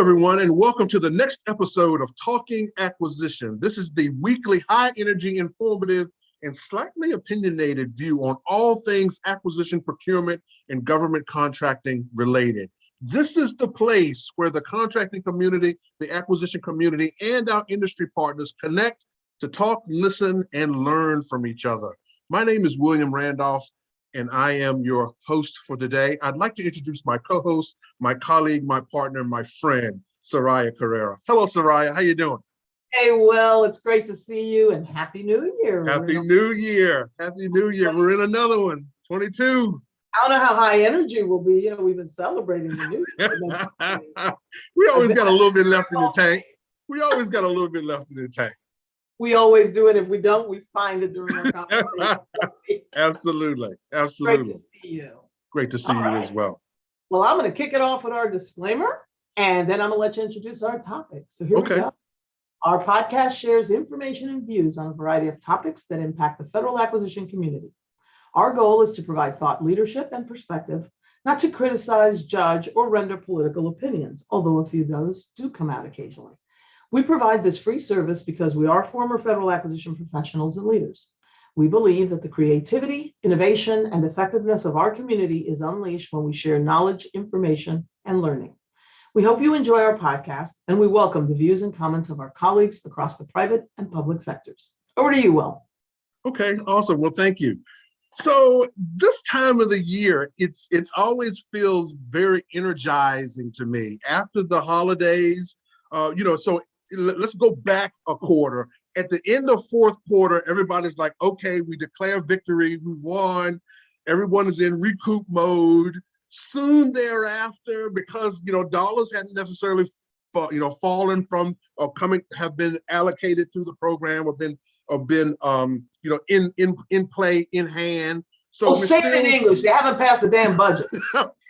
everyone, and welcome to the next episode of Talking Acquisition. This is the weekly high-energy, informative, and slightly opinionated view on all things acquisition, procurement, and government contracting related. This is the place where the contracting community, the acquisition community, and our industry partners connect to talk, listen, and learn from each other. My name is William Randolph, and I am your host for today. I'd like to introduce my co-host, my colleague, my partner, my friend, Soraya Carrera. Hello, Soraya. How you doing? Hey, Will, it's great to see you, and Happy New Year. Happy New Year. Happy New Year. We're in another one, 22. I don't know how high energy will be. We've been celebrating the new year. We always got a little bit left in the tank. We always got a little bit left in the tank. We always do it. If we don't, we find it during our conversation. Absolutely. Absolutely. Great to see you. Great to see you as well. Well, I'm going to kick it off with our disclaimer, and then I'm going to let you introduce our topic. So here we go. Our podcast shares information and views on a variety of topics that impact the federal acquisition community. Our goal is to provide thought leadership and perspective, not to criticize, judge, or render political opinions, although a few of those do come out occasionally. We provide this free service because we are former federal acquisition professionals and leaders. We believe that the creativity, innovation, and effectiveness of our community is unleashed when we share knowledge, information, and learning. We hope you enjoy our podcast, and we welcome the views and comments of our colleagues across the private and public sectors. Over to you, Will. Okay, awesome. Well, thank you. So this time of the year, it's always feels very energizing to me. After the holidays, so let's go back a quarter. At the end of fourth quarter, everybody's like, okay, we declare victory, we won, everyone is in recoup mode. Soon thereafter, because dollars hadn't necessarily fallen from or have been allocated through the program or been in play, in hand. So say it in English. They haven't passed the damn budget.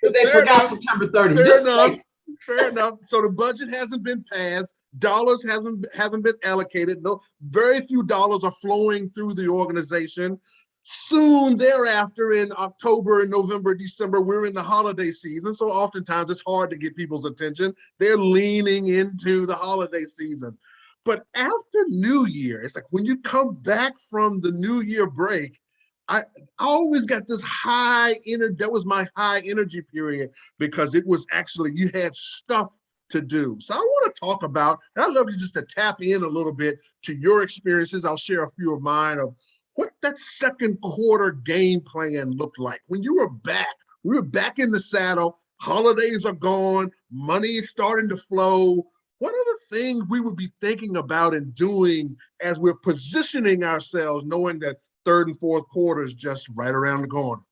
They forgot September 30th. Fair enough. So the budget hasn't been passed. Dollars haven't been allocated. No, very few dollars are flowing through the organization. Soon thereafter, in October and November, December, we're in the holiday season. So oftentimes it's hard to get people's attention. They're leaning into the holiday season. But after New Year, it's like when you come back from the New Year break, I always got this high energy. That was my high energy period because it was actually, you had stuff to do. So I want to talk about, and I'd love you just to tap in a little bit to your experiences. I'll share a few of mine of what that second quarter game plan looked like. When you were back, we were back in the saddle, holidays are gone, money is starting to flow. What are the things we would be thinking about and doing as we're positioning ourselves, knowing that third and fourth quarter is just right around the corner?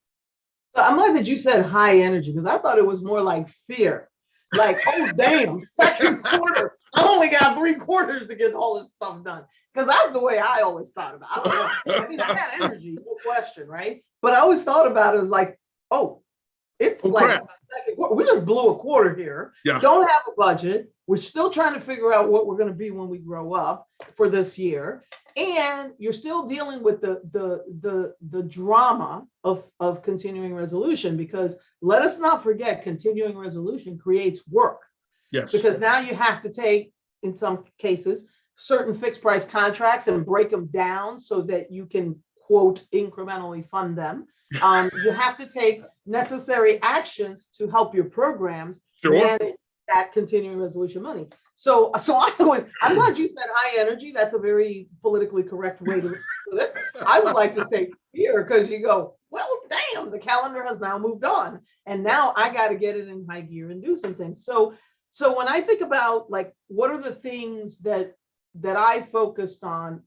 So I'm glad that you said high energy, because I thought it was more like fear. Like, oh, damn, second quarter. I only got 3 quarters to get all this stuff done. Because that's the way I always thought about it. I don't know. I mean, I had energy, no question, right? But I always thought about it as like, it's like the second quarter. We just blew a quarter here. Yeah. Don't have a budget. We're still trying to figure out what we're going to be when we grow up for this year. And you're still dealing with the drama of continuing resolution, because let us not forget, continuing resolution creates work. Yes. Because now you have to take, in some cases, certain fixed price contracts and break them down so that you can, quote, incrementally fund them. You have to take necessary actions to help your programs manage that continuing resolution money. So I'm glad you said high energy. That's a very politically correct way to put it. I would like to say fear, because you go, well, damn, the calendar has now moved on, and now I got to get it in high gear and do some things. So when I think about, like, what are the things that I focused on,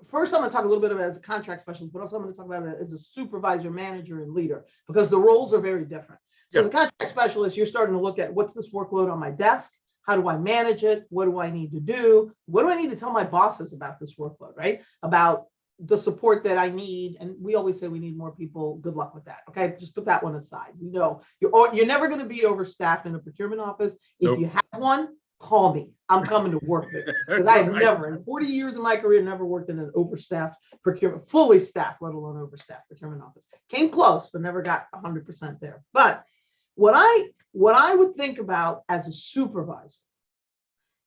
first I'm going to talk a little bit about it as a contract specialist, but also I'm going to talk about it as a supervisor, manager, and leader, because the roles are very different. So as a contract specialist, you're starting to look at, what's this workload on my desk? How do I manage it? What do I need to do? What do I need to tell my bosses about this workload, right? About the support that I need. And we always say we need more people. Good luck with that. Okay, just put that one aside. You're never going to be overstaffed in a procurement office. If you have one, call me. I'm coming to work there, because I have never, in 40 years of my career, never worked in an overstaffed procurement, fully staffed, let alone overstaffed procurement office. Came close, but never got 100% there. But what I would think about as a supervisor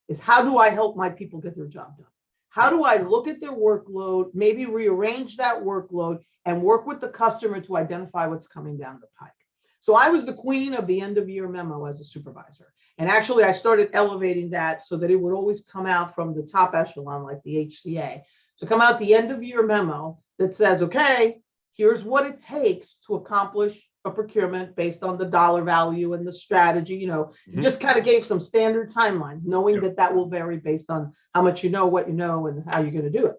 is how do I help my people get their job done? How do I look at their workload, maybe rearrange that workload and work with the customer to identify what's coming down the pike? So I was the queen of the end of year memo as a supervisor. And actually I started elevating that so that it would always come out from the top echelon, like the HCA, to come out the end of year memo that says, okay, here's what it takes to accomplish a procurement based on the dollar value and the strategy. Just kind of gave some standard timelines, knowing that that will vary based on how much you know, what you know, and how you're going to do it.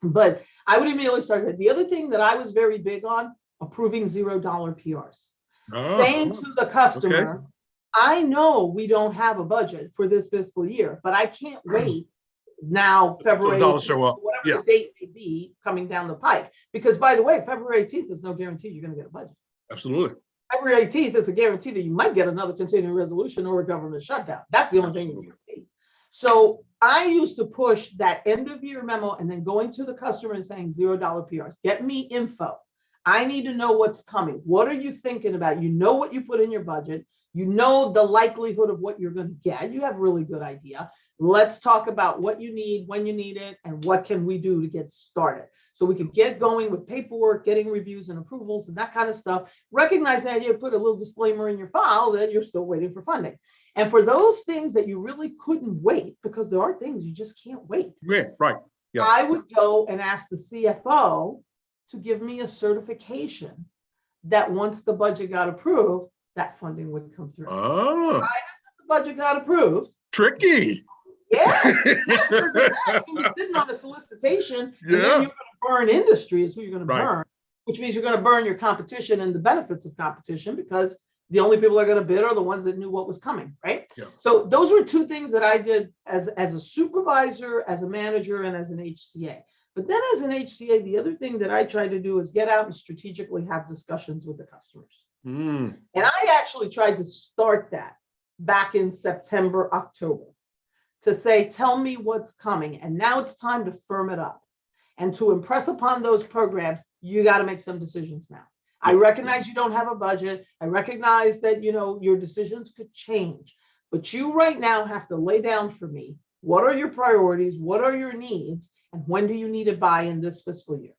But I would immediately start that. The other thing that I was very big on, approving $0 PRs. Saying to the customer, I know we don't have a budget for this fiscal year, but I can't wait now, February, whatever the date may be coming down the pike. Because by the way, February 18th is no guarantee you're going to get a budget. Absolutely. February 18th is a guarantee that you might get another continuing resolution or a government shutdown. That's the only thing you guarantee. So I used to push that end of year memo and then going to the customer and saying $0 PRs. Get me info. I need to know what's coming. What are you thinking about? You know what you put in your budget. You know the likelihood of what you're going to get. You have a really good idea. Let's talk about what you need, when you need it, and what can we do to get started. So we can get going with paperwork, getting reviews and approvals and that kind of stuff. Recognize that you put a little disclaimer in your file that you're still waiting for funding. And for those things that you really couldn't wait, because there are things you just can't wait. Yeah, right. Yeah. I would go and ask the CFO to give me a certification that once the budget got approved, that funding would come through. Oh, the budget got approved. Tricky. Yeah. You're sitting on a solicitation, and then you're going to burn industry is who you're going to burn, which means you're going to burn your competition and the benefits of competition, because the only people that are going to bid are the ones that knew what was coming, right? Yeah. So those were two things that I did as a supervisor, as a manager, and as an HCA. But then as an HCA, the other thing that I try to do is get out and strategically have discussions with the customers. And I actually tried to start that back in September, October, to say, tell me what's coming. And now it's time to firm it up and to impress upon those programs, you got to make some decisions now. I recognize you don't have a budget. I recognize that, your decisions could change, but you right now have to lay down for me. What are your priorities? What are your needs? And when do you need it by in this fiscal year?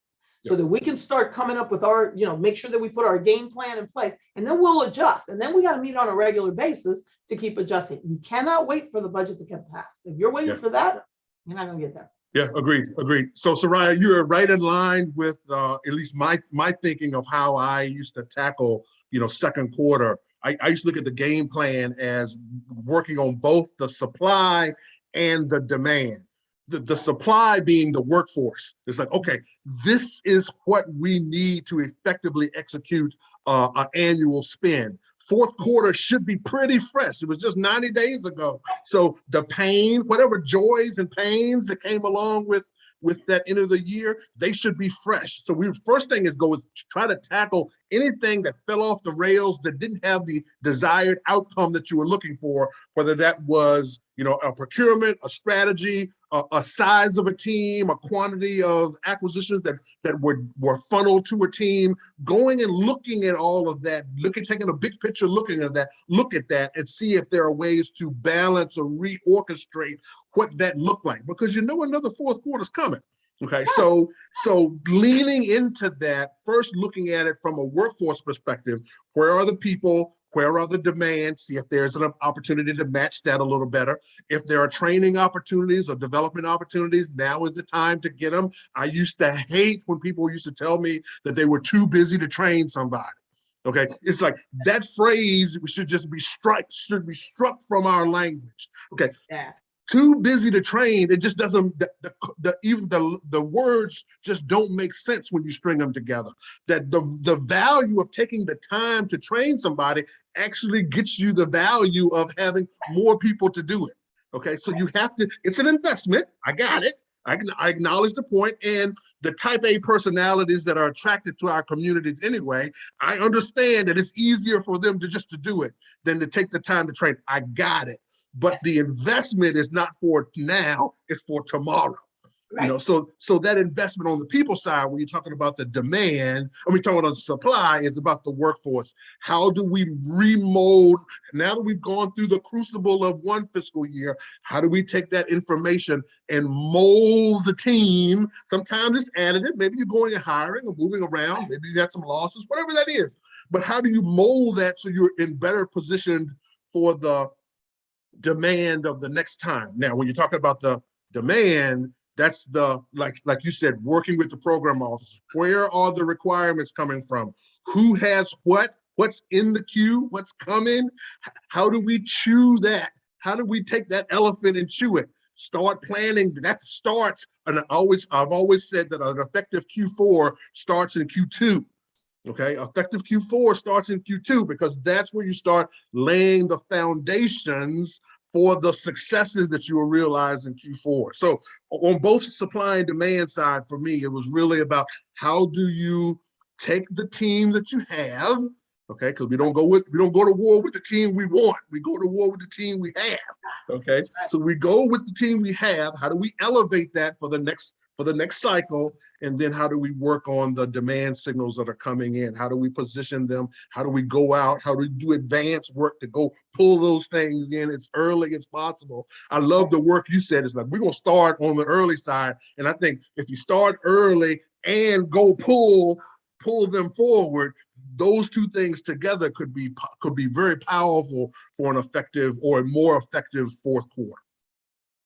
So that we can start coming up with our, make sure that we put our game plan in place, and then we'll adjust. And then we got to meet on a regular basis to keep adjusting. You cannot wait for the budget to get passed. If you're waiting for that, you're not going to get there. Yeah, agreed. So Soraya, you're right in line with at least my thinking of how I used to tackle, second quarter. I used to look at the game plan as working on both the supply and the demand. The supply being the workforce. It's like, okay, this is what we need to effectively execute an annual spend. Fourth quarter should be pretty fresh. It was just 90 days ago. So the pain, whatever joys and pains that came along with that end of the year, they should be fresh. So first thing is try to tackle anything that fell off the rails that didn't have the desired outcome that you were looking for, whether that was, a procurement, a strategy, a size of a team, a quantity of acquisitions that were funneled to a team, going and looking at all of that, taking a big picture, look at that and see if there are ways to balance or reorchestrate what that looked like, because another fourth quarter is coming. Okay, so leaning into that, first looking at it from a workforce perspective, where are the people? Where are the demands? See if there's an opportunity to match that a little better. If there are training opportunities or development opportunities, now is the time to get them. I used to hate when people used to tell me that they were too busy to train somebody. Okay, it's like that phrase should be struck from our language. Okay. Yeah. Too busy to train, it just doesn't, even the words just don't make sense when you string them together. That the value of taking the time to train somebody actually gets you the value of having more people to do it. Okay, so you have to, it's an investment. I got it. I acknowledge the point. And the type A personalities that are attracted to our communities anyway, I understand that it's easier for them to do it than to take the time to train. I got it. But the investment is not for now, it's for tomorrow. So that investment on the people side, when you're talking about the demand, and we're talking about the supply, is about the workforce. How do we remold, now that we've gone through the crucible of one fiscal year, how do we take that information and mold the team? Sometimes it's additive, maybe you're going and hiring or moving around, maybe you got some losses, whatever that is. But how do you mold that so you're in better position for the demand of the next time? Now, when you're talking about the demand, that's the, like you said, working with the program officer. Where are the requirements coming from? Who has what's in the queue, what's coming? How do we chew that? How do we take that elephant and chew it? Start planning. That starts, and I've always said that an effective Q4 starts in Q2. Okay, effective Q4 starts in Q2, because that's where you start laying the foundations for the successes that you will realize in Q4. So on both supply and demand side, for me, it was really about how do you take the team that you have, okay, because we don't go to war with the team we want, we go to war with the team we have. Okay, so we go with the team we have. How do we elevate that for the next cycle? And then how do we work on the demand signals that are coming in? How do we position them? How do we go out? How do we do advanced work to go pull those things in as early as possible? I love the work you said. It's like, we're going to start on the early side. And I think if you start early and go pull them forward, those two things together could be very powerful for an effective or a more effective fourth quarter.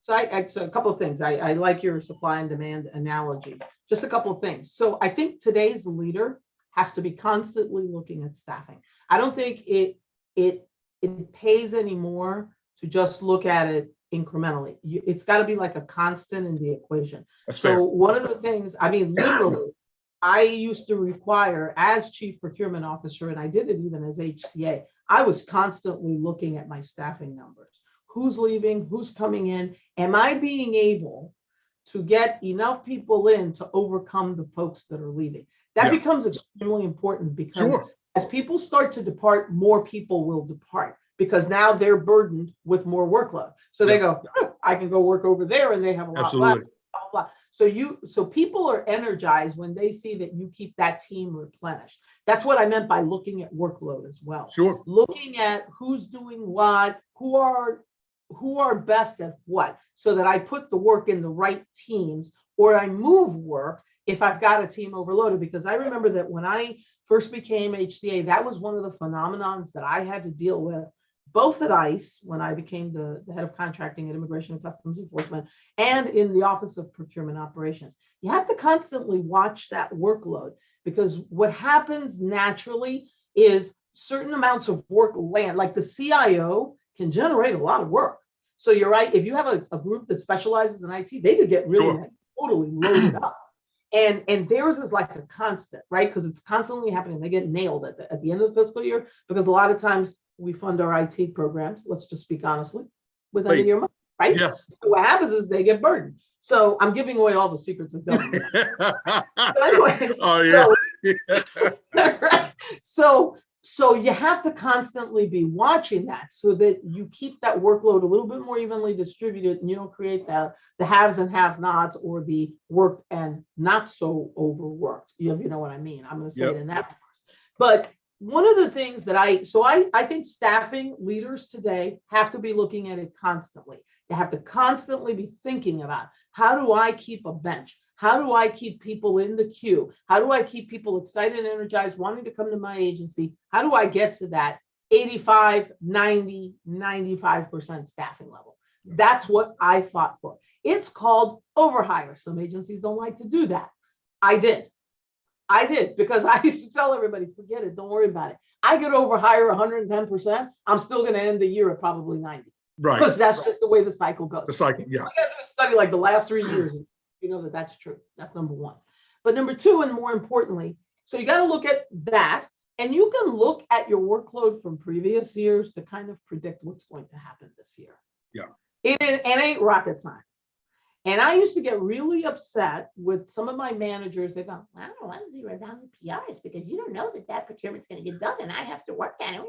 So a couple of things. I like your supply and demand analogy. Just a couple of things. So I think today's leader has to be constantly looking at staffing. I don't think it pays anymore to just look at it incrementally. It's got to be like a constant in the equation. That's fair. One of the things, I mean, literally, I used to require, as chief procurement officer, and I did it even as HCA, I was constantly looking at my staffing numbers. Who's leaving? Who's coming in? Am I being able to get enough people in to overcome the folks that are leaving? That becomes extremely important, because as people start to depart, more people will depart, because now they're burdened with more workload. So they go, oh, I can go work over there, and they have a lot less. Blah, blah. So people are energized when they see that you keep that team replenished. That's what I meant by looking at workload as well. Sure. Looking at who's doing what, who are best at what, so that I put the work in the right teams, or I move work if I've got a team overloaded. Because I remember that when I first became HCA, that was one of the phenomenons that I had to deal with, both at ICE, when I became the head of contracting at Immigration and Customs Enforcement, and in the Office of Procurement Operations. You have to constantly watch that workload, because what happens naturally is certain amounts of work land, like the CIO can generate a lot of work. So you're right, if you have a group that specializes in IT, they could get really totally loaded up. And theirs is like a constant, right? Because it's constantly happening. They get nailed at the end of the fiscal year, because a lot of times we fund our IT programs, let's just speak honestly, with end of year money, right? Yeah. So what happens is they get burdened. So I'm giving away all the secrets of government. So anyway, So you have to constantly be watching that, so that you keep that workload a little bit more evenly distributed, and you don't create the haves and have-nots, or the worked and not so overworked. You know what I mean? I'm going to say it in that terms. But one of the things that I think staffing leaders today have to be looking at it constantly. They have to constantly be thinking about, how do I keep a bench? How do I keep people in the queue? How do I keep people excited and energized, wanting to come to my agency? How do I get to that 85, 90, 95% staffing level? That's what I fought for. It's called overhire. Some agencies don't like to do that. I did, because I used to tell everybody, forget it, don't worry about it. I could overhire 110%. I'm still going to end the year at probably 90. Right. Because that's just the way the cycle goes. The cycle, yeah. I got to do a study like the last 3 years. You know that's true. That's number one. But number two, and more importantly, so you got to look at that, and you can look at your workload from previous years to kind of predict what's going to happen this year. Yeah. It ain't rocket science. And I used to get really upset with some of my managers. They go, I don't want to zero down the PRs, because you don't know that procurement's going to get done, and I have to work on it.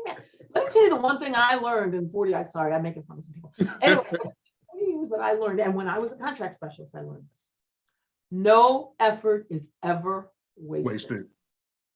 Let me tell you the one thing I learned in 40. Sorry, I'm making fun of some people. Anyway, 40 years that I learned, and when I was a contract specialist, I learned this. No effort is ever wasted. Wasted.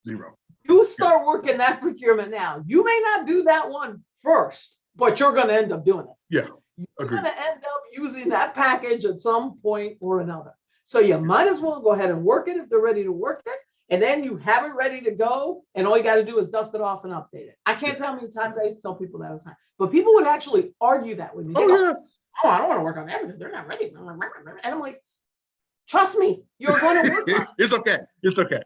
Zero. You start working that procurement now. You may not do that one first, but you're going to end up doing it. Yeah. You're going to end up using that package at some point or another. So you might as well go ahead and work it if they're ready to work it. And then you have it ready to go. And all you got to do is dust it off and update it. I can't tell how many times I used to tell people that all the time. But people would actually argue that with me. They go, oh, I don't want to work on that because they're not ready. And I'm like, trust me, you're going to work on it. It's okay. It's okay.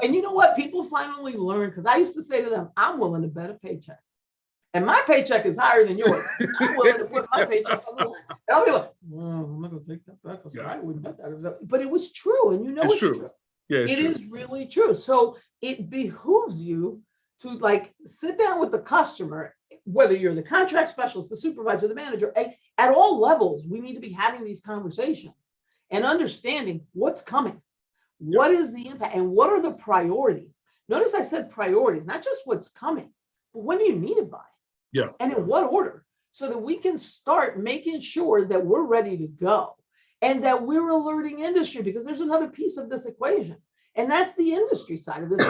And you know what? People finally learn, because I used to say to them, I'm willing to bet a paycheck. And my paycheck is higher than yours. I'm willing to put my paycheck on the line. And I'll be like, I'm not going to take that back because I wouldn't bet that. But it was true. And you know it's true. Yeah, it is really true. So it behooves you to like sit down with the customer, whether you're the contract specialist, the supervisor, the manager, at all levels. We need to be having these conversations and understanding what's coming. What is the impact and what are the priorities? Notice I said priorities, not just what's coming, but when do you need it by? Yeah. And in what order? So that we can start making sure that we're ready to go and that we're alerting industry, because there's another piece of this equation. And that's the industry side of this.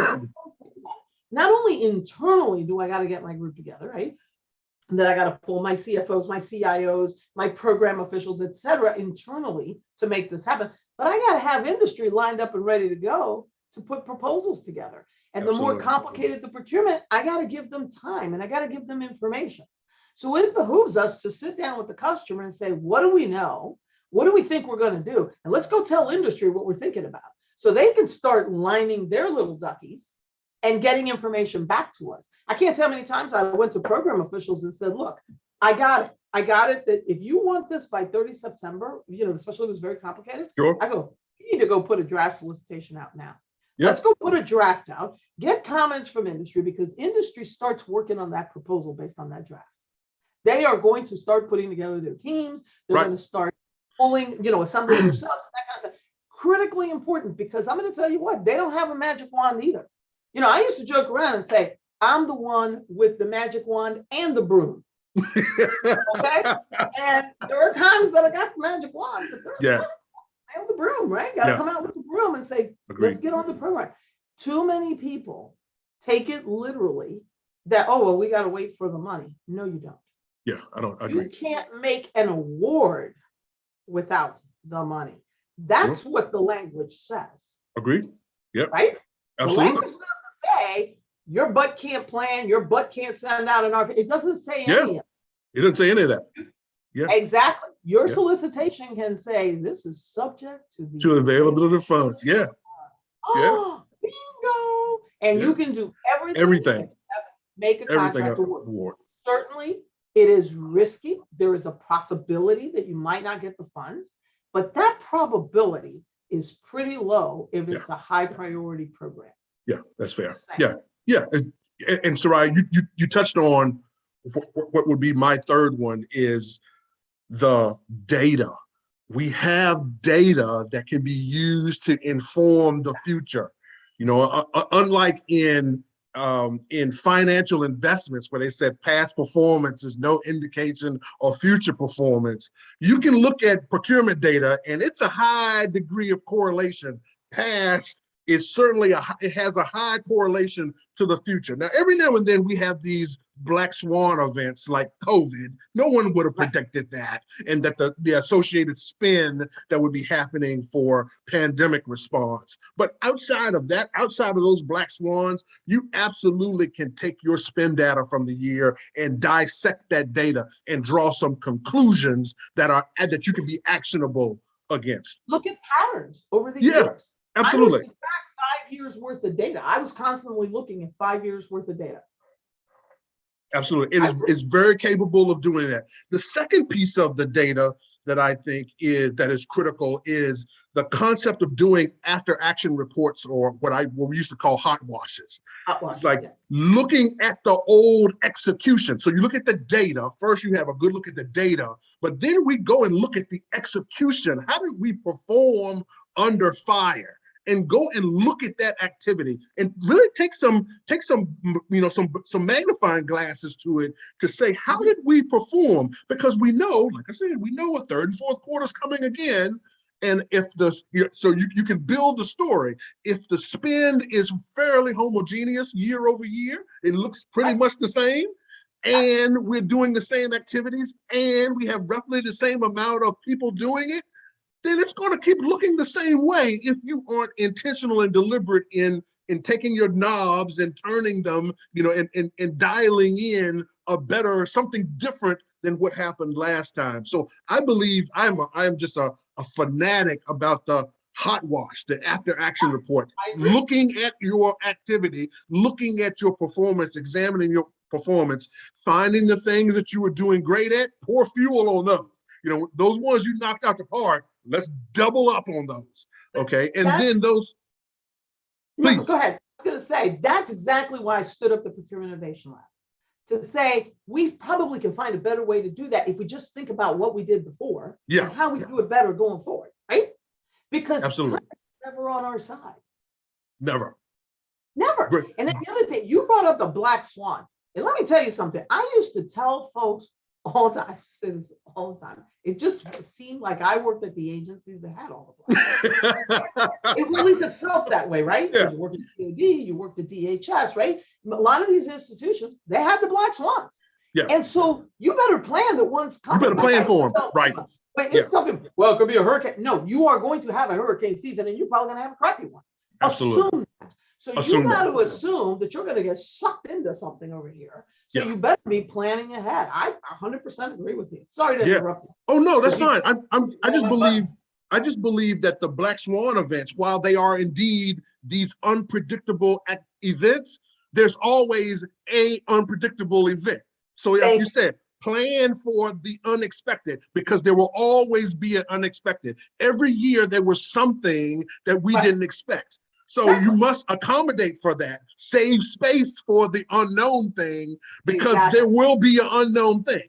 Not only internally do I got to get my group together, right? And then I got to pull my CFOs, my CIOs, my program officials, et cetera, internally to make this happen. But I got to have industry lined up and ready to go to put proposals together. And the more complicated the procurement, I got to give them time and I got to give them information. So it behooves us to sit down with the customer and say, what do we know? What do we think we're going to do? And let's go tell industry what we're thinking about. So they can start lining their little duckies and getting information back to us. I can't tell how many times I went to program officials and said, look, I got it. I got it that if you want this by 30 September, especially if it was very complicated, I go, you need to go put a draft solicitation out now. Yep. Let's go put a draft out, get comments from industry, because industry starts working on that proposal based on that draft. They are going to start putting together their teams. They're going to start pulling, assembling their subs, that kind of stuff. Critically important, because I'm going to tell you what, they don't have a magic wand either. I used to joke around and say, I'm the one with the magic wand and the broom. Okay. And there are times that I got the magic wand, but there's I have the broom, right? Got to come out with the broom and say, let's get on the program. Too many people take it literally that, we got to wait for the money. No, you don't. Yeah, I don't agree. You can't make an award without the money. That's what the language says. Agreed. Yep. Right? Absolutely. The language doesn't say your butt can't plan, your butt can't send out an RFP. It doesn't say any of it. It doesn't say any of that. Yeah. Exactly. Your solicitation can say this is subject to the availability of funds. Yeah. Bingo. And you can do everything. Make a contract award. Certainly, it is risky. There is a possibility that you might not get the funds, but that probability is pretty low if it's a high priority program. Yeah, that's fair. Yeah. And Sarai, you touched on what would be my third one is the data. We have data that can be used to inform the future. Unlike in financial investments where they said past performance is no indication of future performance, you can look at procurement data and it's a high degree of correlation. Past is certainly it has a high correlation to the future. Now, every now and then we have these black swan events like COVID. No one would have predicted that, and that the associated spin that would be happening for pandemic response. But outside of that, outside of those black swans, you absolutely can take your spin data from the year and dissect that data and draw some conclusions that you can be actionable against. Look at patterns over the years. Absolutely. I was, in fact, 5 years worth of data. I was constantly looking at 5 years worth of data. Absolutely. It's very capable of doing that. The second piece of the data that I think is critical is the concept of doing after action reports, or what we used to call hot washes. It's like looking at the old execution. So you look at the data. First, you have a good look at the data, but then we go and look at the execution. How did we perform under fire? And go and look at that activity and really take some magnifying glasses to it to say, how did we perform? Because we know, like I said, we know a third and fourth quarter is coming again. And if you can build the story. If the spend is fairly homogeneous year over year, it looks pretty much the same, and we're doing the same activities, and we have roughly the same amount of people doing it, then it's going to keep looking the same way if you aren't intentional and deliberate in taking your knobs and turning them, and dialing in a better, something different than what happened last time. So I believe I'm just a fanatic about the hot wash, the after action report, looking at your activity, looking at your performance, examining your performance, finding the things that you were doing great at, pour fuel on those. Those ones you knocked out the park, let's double up on those. Okay. And then those, please. No, go ahead. I was going to say, that's exactly why I stood up the Procurement Innovation Lab, to say we probably can find a better way to do that if we just think about what we did before and how we do it better going forward, right? Because absolutely, never on our side. Never. Great. And then the other thing, you brought up the black swan. And let me tell you something. I used to tell folks all the time, I say this all the time, it just seemed like I worked at the agencies that had all the black. At least it felt that way, right? Yeah. You worked at DOD, you worked at DHS, right? A lot of these institutions, they had the black swans. Yeah. And so you better plan that one's coming. You better plan for them, right? But it's something, well, it could be a hurricane. No, you are going to have a hurricane season and you're probably going to have a crappy one. Absolutely. Assume that. So you got to assume that you're going to get sucked into something over here. So you better be planning ahead. I 100% agree with you. Sorry to interrupt you. Oh no, that's fine. I just believe that the Black Swan events, while they are indeed these unpredictable events, there's always a unpredictable event. So like you said, plan for the unexpected, because there will always be an unexpected. Every year there was something that we didn't expect. So you must accommodate for that, save space for the unknown thing, because there will be an unknown thing.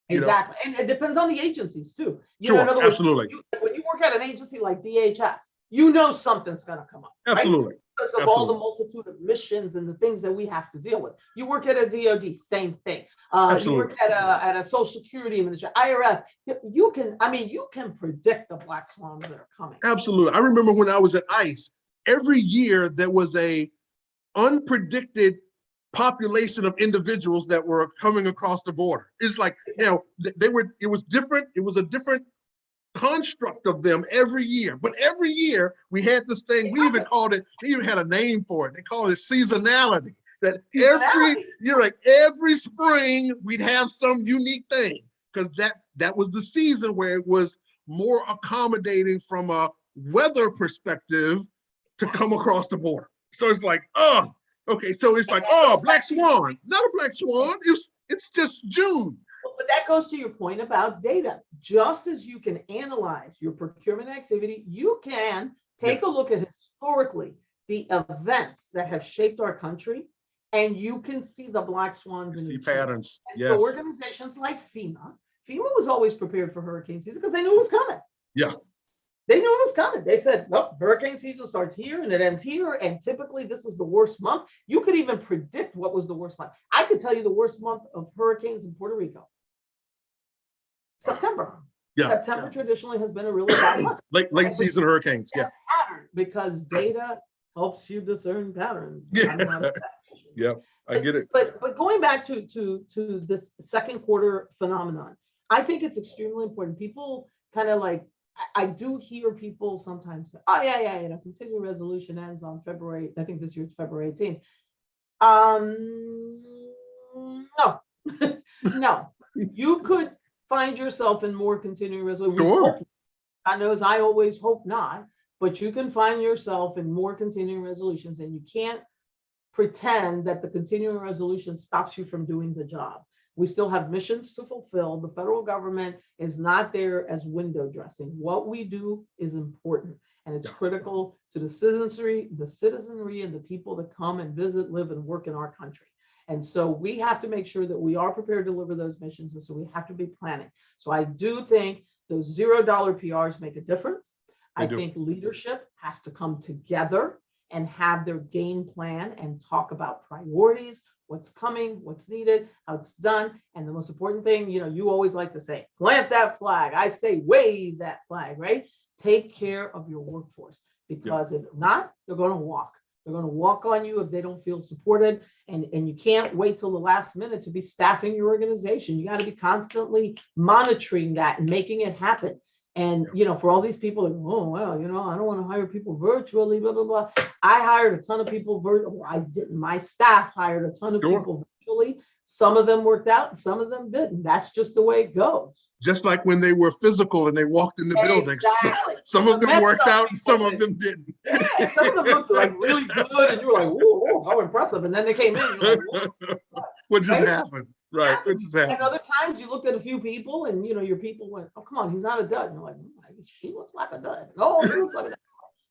Exactly. And it depends on the agencies too. Sure, in other words, absolutely. When you work at an agency like DHS, you know something's going to come up. Absolutely. Right? Because of all the multitude of missions and the things that we have to deal with. You work at a DOD, same thing. You work at a Social Security Administration, IRS. You can predict the black swans that are coming. Absolutely. I remember when I was at ICE, every year there was a unpredicted population of individuals that were coming across the border. It's like, it was different. It was a different construct of them every year. But every year we had this thing, we even had a name for it. They called it seasonality. That every spring we'd have some unique thing, because that was the season where it was more accommodating from a weather perspective to come across the border. So it's like, okay, so it's like, black swan, not a black swan. It's just June. But that goes to your point about data. Just as you can analyze your procurement activity, you can take a look at historically the events that have shaped our country, and you can see the black swans in the patterns. So organizations like FEMA was always prepared for hurricane season because they knew it was coming. Yeah. They knew it was coming. They said, nope, hurricane season starts here and it ends here. And typically this is the worst month. You could even predict what was the worst month. I could tell you the worst month of hurricanes in Puerto Rico. September. Yeah. September traditionally has been a really bad month. Late season hurricanes. Yeah. Pattern, because data helps you discern patterns. Yeah. I get it. But going back to this second quarter phenomenon, I think it's extremely important. People kind of like, I do hear people sometimes say, continuing resolution ends on February. I think this year's February 18th. No, no. You could find yourself in more continuing resolution. Sure. God knows I always hope not, but you can find yourself in more continuing resolutions, and you can't pretend that the continuing resolution stops you from doing the job. We still have missions to fulfill. The federal government is not there as window dressing. What we do is important, and it's critical to the citizenry, and the people that come and visit, live, and work in our country. And so we have to make sure that we are prepared to deliver those missions, and so we have to be planning. So I do think those $0 PRs make a difference. I think leadership has to come together and have their game plan and talk about priorities, what's coming, what's needed, how it's done. And the most important thing, you always like to say, plant that flag. I say, wave that flag, right? take care of your workforce, because if not, they're going to walk. They're going to walk on you if they don't feel supported. And you can't wait till the last minute to be staffing your organization. You got to be constantly monitoring that and making it happen. And, for all these people, oh, well, I don't want to hire people virtually, blah, blah, blah. I hired a ton of people virtually. I didn't. My staff hired a ton of people virtually. Some of them worked out and some of them didn't. That's just the way it goes. Just like when they were physical and they walked in the building. Some of them worked out and some of them didn't. Yeah, some of them looked like really good and you were like, whoa, how impressive. And then they came in and you're like, what just happened? Right. What just happened? And other times you looked at a few people and your people went, oh, come on, he's not a dud. And you're like, she looks like a dud. Oh, he looks like a dud.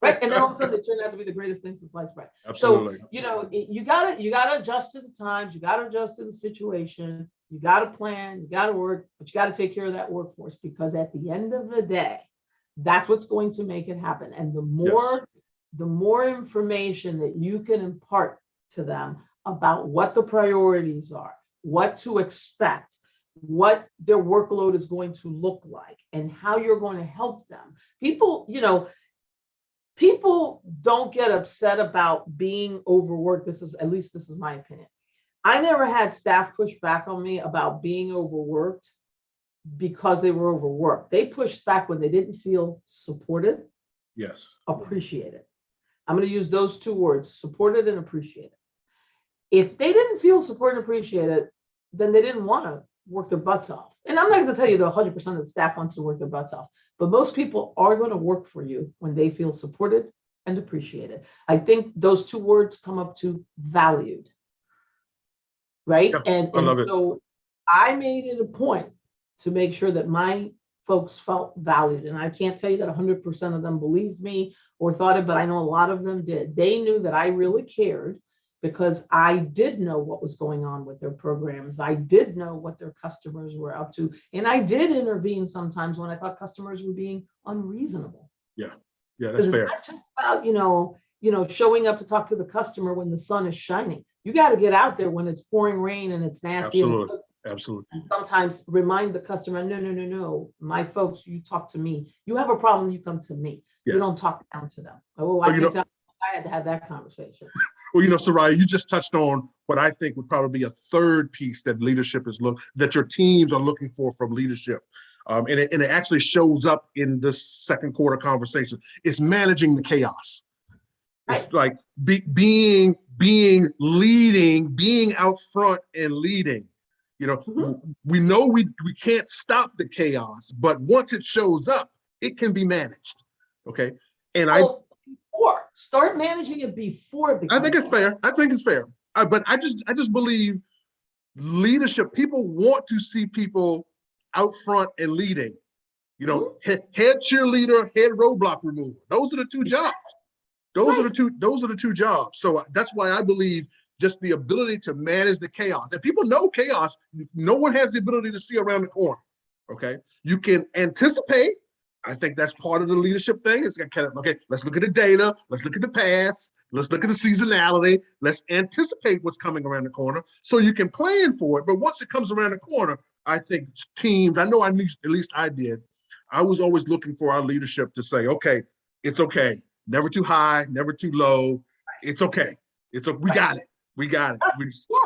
Right. And then all of a sudden it turned out to be the greatest thing since sliced bread. Absolutely. So, you gotta adjust to the times, you gotta adjust to the situation, you gotta plan, you gotta work, but you gotta take care of that workforce, because at the end of the day, that's what's going to make it happen. And the more information that you can impart to them about what the priorities are, what to expect, what their workload is going to look like, and how you're going to help them. People don't get upset about being overworked. This is my opinion. I never had staff push back on me about being overworked because they were overworked. They pushed back when they didn't feel supported, appreciated. I'm going to use those two words, supported and appreciated. If they didn't feel supported and appreciated, then they didn't want to work their butts off. And I'm not going to tell you that 100% of the staff wants to work their butts off, but most people are going to work for you when they feel supported and appreciated. I think those two words come up to valued, right? Yeah, I love it. So I made it a point to make sure that my folks felt valued. And I can't tell you that 100% of them believed me or thought it, but I know a lot of them did. They knew that I really cared, because I did know what was going on with their programs. I did know what their customers were up to. And I did intervene sometimes when I thought customers were being unreasonable. Yeah, that's fair. It's not just about, showing up to talk to the customer when the sun is shining. You got to get out there when it's pouring rain and it's nasty. Absolutely. And sometimes remind the customer, no, my folks, you talk to me. You have a problem, you come to me. Yeah. You don't talk down to them. I had to have that conversation. Well, Soraya, you just touched on what I think would probably be a third piece that leadership is that your teams are looking for from leadership. And it actually shows up in this second quarter conversation. It's managing the chaos. It's like being out front and leading. We know we can't stop the chaos, but once it shows up, it can be managed. Okay. And start managing it before. I think it's fair. But I just believe leadership, people want to see people out front and leading, head cheerleader, head roadblock remover. Those are the two jobs. Those are the two jobs. So that's why I believe just the ability to manage the chaos. And people know chaos. No one has the ability to see around the corner. Okay. You can anticipate. I think that's part of the leadership thing. It's kind of, okay, let's look at the data. Let's look at the past. Let's look at the seasonality. Let's anticipate what's coming around the corner so you can plan for it. But once it comes around the corner, I think teams, at least I did, I was always looking for our leadership to say, okay, it's okay. Never too high, never too low. It's okay. We got it.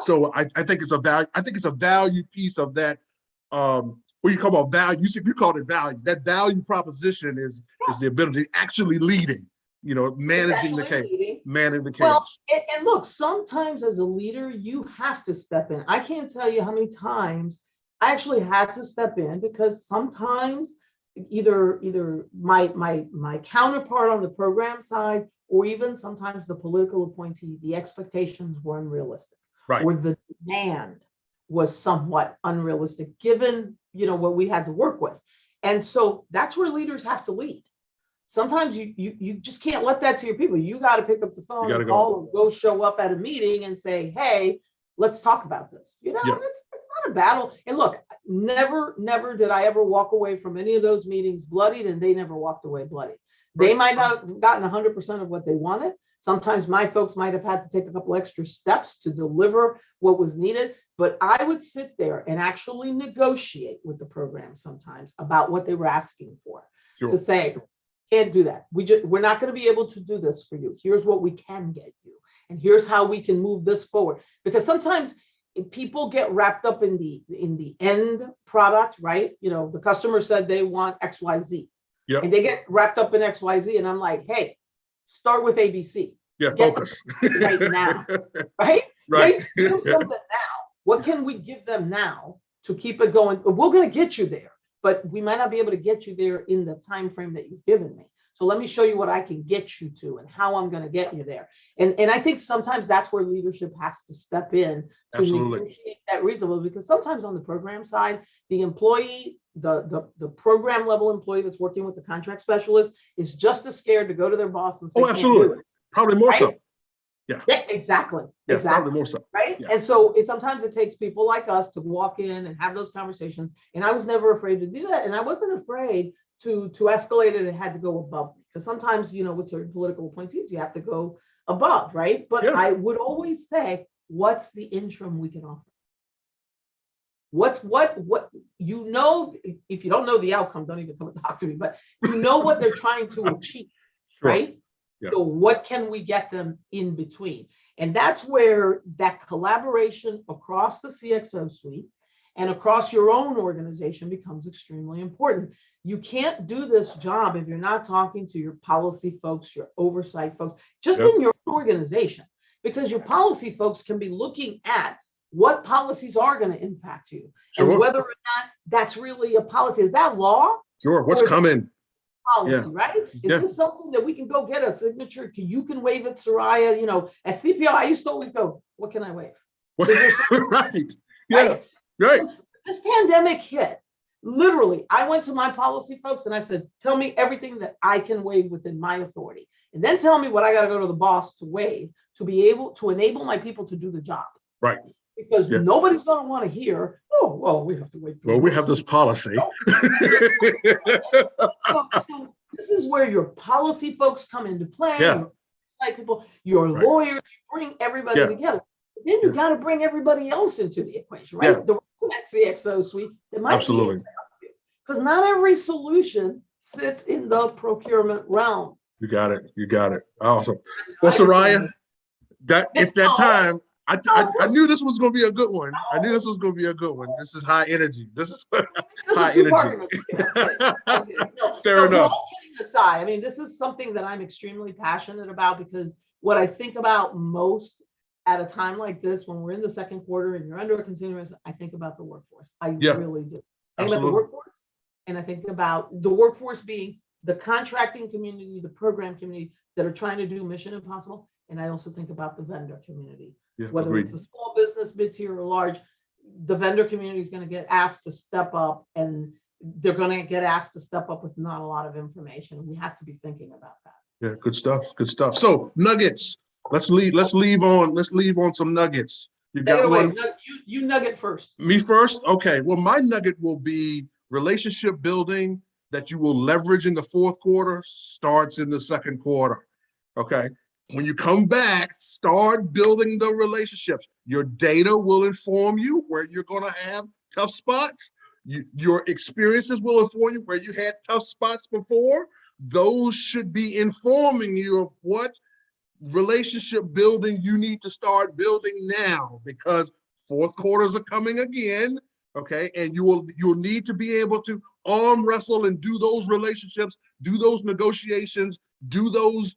So I think it's a value. I think it's a value piece of that. When you talk about value, you called it value. That value proposition is the ability to actually leading, managing the chaos. Well, and look, sometimes as a leader, you have to step in. I can't tell you how many times I actually had to step in, because sometimes either my counterpart on the program side, or even sometimes the political appointee, the expectations were unrealistic, or the demand was somewhat unrealistic, given what we had to work with. And so that's where leaders have to lead. Sometimes you just can't let that to your people. You got to pick up the phone and call or go show up at a meeting and say, hey, let's talk about this. It's not a battle. And look, never did I ever walk away from any of those meetings bloodied, and they never walked away bloodied. They might not have gotten 100% of what they wanted. Sometimes my folks might have had to take a couple extra steps to deliver what was needed, but I would sit there and actually negotiate with the program sometimes about what they were asking for. To say, Can't do that. We're not going to be able to do this for you. Here's what we can get you. And here's how we can move this forward. Because sometimes people get wrapped up in the end product, right? You know, the customer said they want XYZ. Yep. And they get wrapped up in XYZ. And I'm like, hey, start with ABC. Yeah, Get focus. right now. Right? Right. Give them something now. What can we give them now to keep it going? We're going to get you there, but we might not be able to get you there in the time frame that you've given me. So let me show you what I can get you to and how I'm going to get you there. And I think sometimes that's where leadership has to step in to negotiate that reasonable, because sometimes on the program side, the employee, the program level employee that's working with the contract specialist is just as scared to go to their boss and say, oh, absolutely. Probably more so. Yeah, exactly. Yeah, exactly. probably more so. Right. Yeah. And so sometimes it takes people like us to walk in and have those conversations. And I was never afraid to do that. And I wasn't afraid to escalate it. It had to go above me, because sometimes, you know, with certain political appointees, you have to go above. Right. But Yeah. I would always say, what's the interim we can offer? What's what, you know, if you don't know the outcome, don't even come and talk to me, but you know what they're trying to achieve. Sure. Right. Yeah. So what can we get them in between? And that's where that collaboration across the CXO suite and across your own organization becomes extremely important. You can't do this job if you're not talking to your policy folks, your oversight folks, just in your organization, because your policy folks can be looking at what policies are going to impact you and whether or not that's really a policy. Is that law? Sure. What's coming? Policy, right? Is this something that we can go get a signature to? You can waive it, Soraya. You know, at CPO, I used to always go, what can I waive? Right. Yeah. Right. This pandemic hit. Literally, I went to my policy folks and I said, tell me everything that I can waive within my authority. And then tell me what I got to go to the boss to waive to be able to enable my people to do the job. Right. Because nobody's going to want to hear, oh, well, we have to wait. Well, we have this policy. So this is where your policy folks come into play. Yeah. Like people, your lawyers, bring everybody together. But then you got to bring everybody else into the equation, right? Yeah. The rest of that CXO suite that might absolutely, because not every solution sits in the procurement realm. You got it. You got it. Awesome. Well, Soraya, it's that time. I knew this was going to be a good one. I knew this was going to be a good one. This is high energy. This is high energy. Fair enough. All kidding aside, I mean, this is something that I'm extremely passionate about, because what I think about most at a time like this, when we're in the second quarter and you're under a continuous, I think about the workforce. I really do. I think about the workforce, and I think about the workforce being the contracting community, the program community that are trying to do Mission Impossible. And I also think about the vendor community. Whether it's a small business, mid-tier or large, the vendor community is going to get asked to step up, and they're going to get asked to step up with not a lot of information. We have to be thinking about that. Yeah, good stuff. Good stuff. So nuggets. Let's leave on some nuggets. You got one? You nugget first. Me first? Okay. Well, my nugget will be relationship building that you will leverage in the fourth quarter starts in the second quarter. Okay. When you come back, start building the relationships. Your data will inform you where you're going to have tough spots. Your experiences will inform you where you had tough spots before. Those should be informing you of what relationship building you need to start building now, because fourth quarters are coming again. Okay. And you'll need to be able to arm wrestle and do those relationships, do those negotiations, do those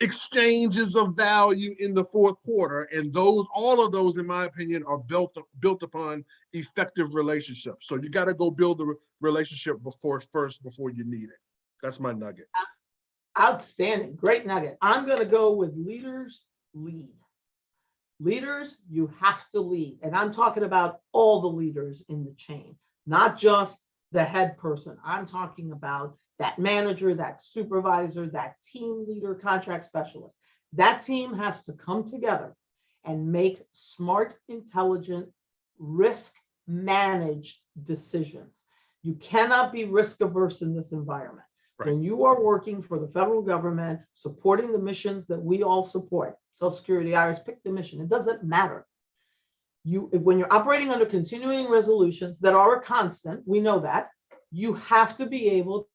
exchanges of value in the fourth quarter. And all of those, in my opinion, are built upon effective relationships. So you got to go build the relationship before you need it. That's my nugget. Outstanding. Great nugget. I'm going to go with leaders lead. Leaders, you have to lead. And I'm talking about all the leaders in the chain, not just the head person. I'm talking about that manager, that supervisor, that team leader, contract specialist. That team has to come together and make smart, intelligent, risk-managed decisions. You cannot be risk averse in this environment. Right. When you are working for the federal government, supporting the missions that we all support, Social Security, IRS, pick the mission. It doesn't matter. When you're operating under continuing resolutions that are a constant, we know that, you have to be able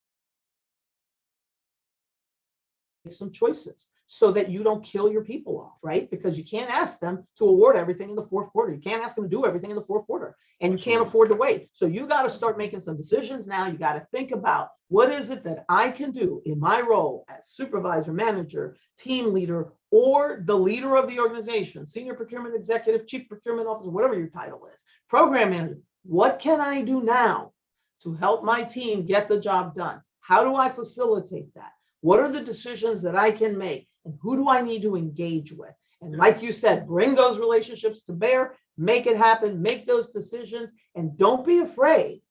some choices so that you don't kill your people off, right? Because you can't ask them to award everything in the fourth quarter. You can't ask them to do everything in the fourth quarter, and you can't afford to wait. So you got to start making some decisions now. You got to think about, what is it that I can do in my role as supervisor, manager, team leader, or the leader of the organization, senior procurement executive, chief procurement officer, whatever your title is, program manager. What can I do now to help my team get the job done? How do I facilitate that? What are the decisions that I can make? And who do I need to engage with? And like you said, bring those relationships to bear, make it happen, make those decisions, and don't be afraid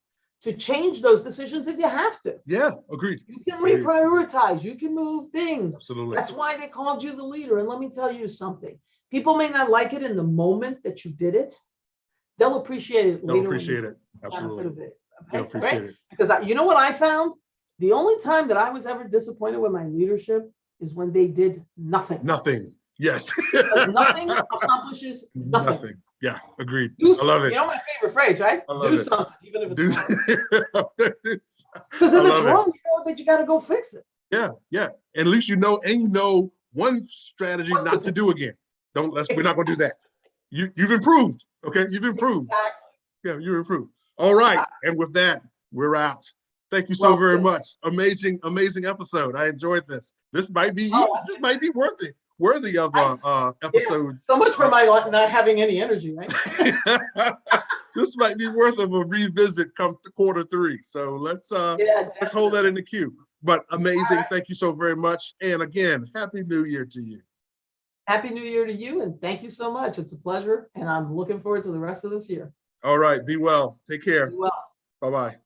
to change those decisions if you have to. Yeah, agreed. You can reprioritize, you can move things. Absolutely. That's why they called you the leader. And let me tell you something. People may not like it in the moment that you did it. They'll appreciate it later. They'll appreciate it. Absolutely. Okay? They'll appreciate it. Because you know what I found? The only time that I was ever disappointed with my leadership is when they did nothing. Nothing. Yes. Because nothing accomplishes nothing. Yeah, agreed. Do, I love it. You know my favorite phrase, right? Do something, even if it's wrong. Because if it's wrong, you know that you got to go fix it. Yeah, yeah. At least you know one strategy not to do again. We're not going to do that. You've improved. Okay, you've improved. Exactly. Yeah, you've improved. All right, and with that, we're out. Thank you so very much. Amazing episode. I enjoyed this. This might be worthy of episode. So much for my not having any energy, right? This might be worth of a revisit come to quarter 3. So let's hold that in the queue. But amazing. Right. Thank you so very much. And again, Happy New Year to you. Happy New Year to you, and thank you so much. It's a pleasure, and I'm looking forward to the rest of this year. All right. Be well. Take care. Be well. Bye-bye.